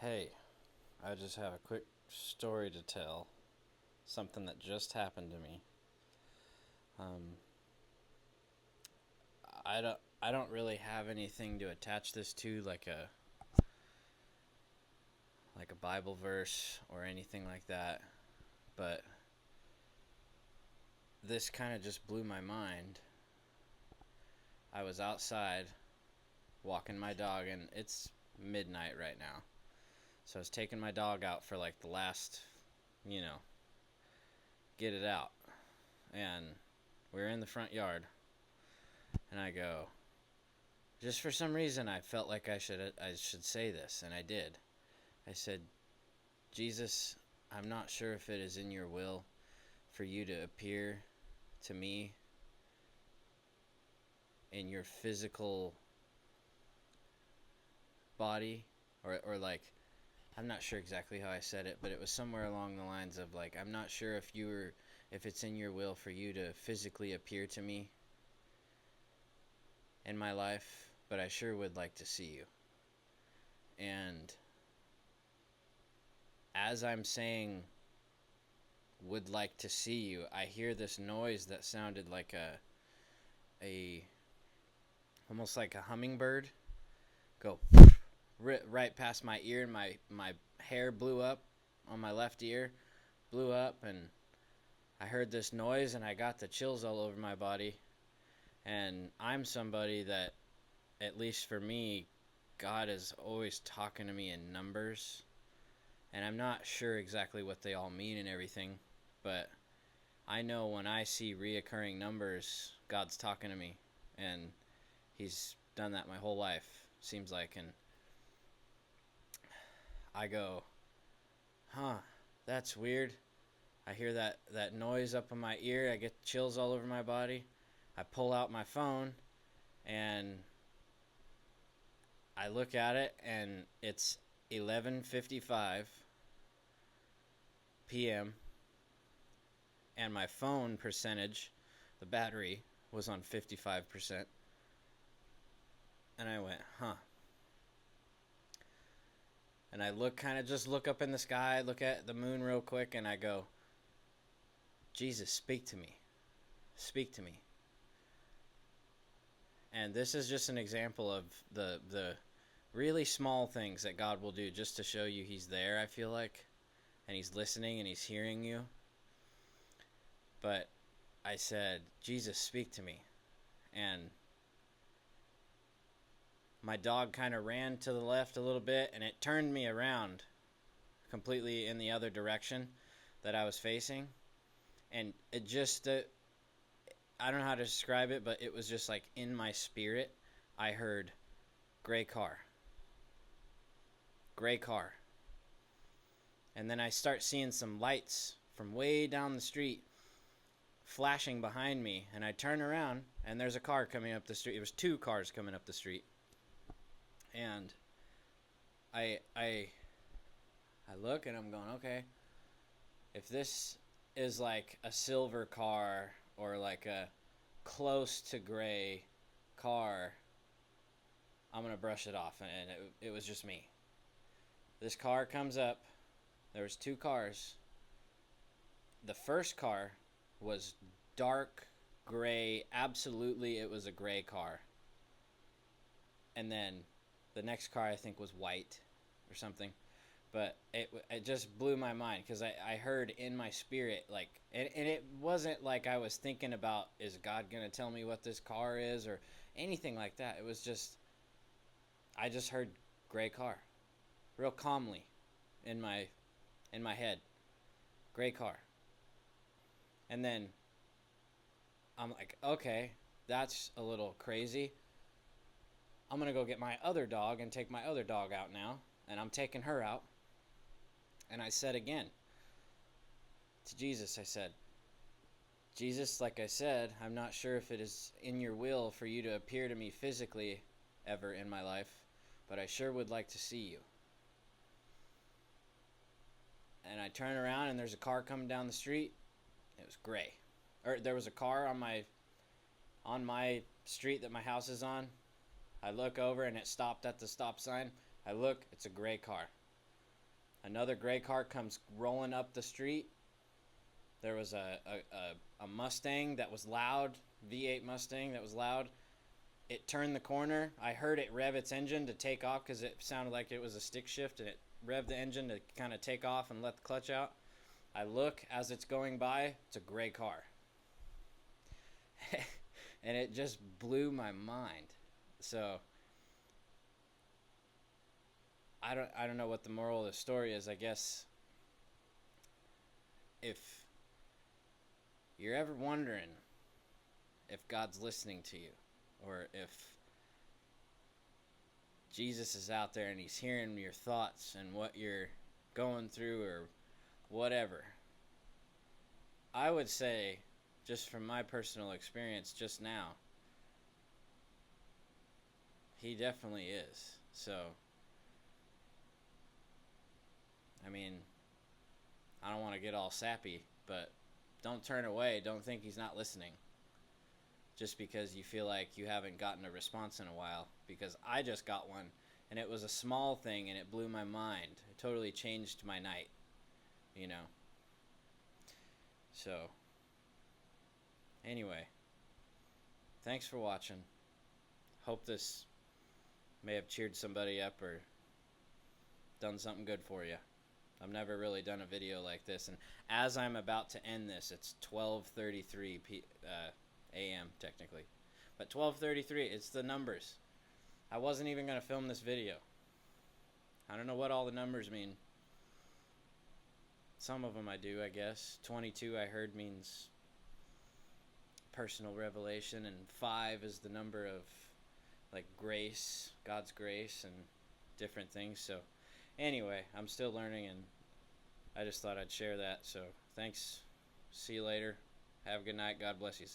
Hey, I just have a quick story to tell. Something that just happened to me. Um, I don't really have anything to attach this to, like a Bible verse or anything like that. But this kind of just blew my mind. I was outside walking my dog, and it's midnight right now. So I was taking my dog out for like the last, you know, get it out. And we were in the front yard, and I go, just for some reason, I felt like I should say this, and I did. I said, Jesus, I'm not sure if it is in your will for you to appear to me in your physical body, or like, I'm not sure exactly how I said it, but it was somewhere along the lines of like, I'm not sure if it's in your will for you to physically appear to me in my life, but I sure would like to see you. And as I'm saying would like to see you, I hear this noise that sounded like a almost like a hummingbird go right past my ear, and my hair blew up on my left ear, blew up, and I heard this noise, and I got the chills all over my body. And I'm somebody that, at least for me, God is always talking to me in numbers, and I'm not sure exactly what they all mean and everything, but I know when I see reoccurring numbers, God's talking to me, and He's done that my whole life, seems like. And I go, huh, that's weird. I hear that noise up in my ear. I get chills all over my body. I pull out my phone, and I look at it, and it's 11:55 p.m. and my phone percentage, the battery, was on 55%. And I went, huh. And I look up in the sky, look at the moon real quick, and I go, Jesus, speak to me. Speak to me. And this is just an example of the really small things that God will do just to show you He's there, I feel like. And He's listening and He's hearing you. But I said, Jesus, speak to me. And my dog kind of ran to the left a little bit, and it turned me around completely in the other direction that I was facing. And it just, I don't know how to describe it, but it was just like in my spirit, I heard gray car. Gray car. And then I start seeing some lights from way down the street flashing behind me, and I turn around, and there's a car coming up the street. It was two cars coming up the street. And I look, and I'm going, okay, if this is like a silver car or like a close to gray car, I'm going to brush it off. And it was just me. This car comes up. There was two cars. The first car was dark gray. Absolutely, it was a gray car. And then the next car, I think, was white or something. But it just blew my mind, because I heard in my spirit, like, and it wasn't like I was thinking about, is God going to tell me what this car is or anything like that. It was just, I just heard gray car real calmly in my head. Gray car. And then I'm like, okay, that's a little crazy. I'm going to go get my other dog and take my other dog out now. And I'm taking her out. And I said again to Jesus, I said, Jesus, like I said, I'm not sure if it is in your will for you to appear to me physically ever in my life, but I sure would like to see you. And I turn around, and there's a car coming down the street. It was gray. Or there was a car on my street that my house is on. I look over, and it stopped at the stop sign. I look, it's a gray car. Another gray car comes rolling up the street. There was a Mustang that was loud, V8 Mustang that was loud. It turned the corner. I heard it rev its engine to take off because it sounded like it was a stick shift, and it revved the engine to kind of take off and let the clutch out. I look as it's going by. It's a gray car. And it just blew my mind. So I don't know what the moral of the story is. I guess if you're ever wondering if God's listening to you, or if Jesus is out there and he's hearing your thoughts and what you're going through or whatever, I would say, just from my personal experience just now, he definitely is. So, I mean, I don't want to get all sappy, but don't turn away. Don't think he's not listening just because you feel like you haven't gotten a response in a while, because I just got one, and it was a small thing, and it blew my mind. It totally changed my night, you know. So, anyway, thanks for watching. Hope this may have cheered somebody up or done something good for you. I've never really done a video like this, and as I'm about to end this, it's 12:33 a.m. technically, but 12:33, it's the numbers. I wasn't even going to film this video. I don't know what all the numbers mean. Some of them I do, I guess. 22 I heard means personal revelation, and 5 is the number of like grace, God's grace, and different things. So anyway, I'm still learning, and I just thought I'd share that. So thanks. See you later. Have a good night. God bless you.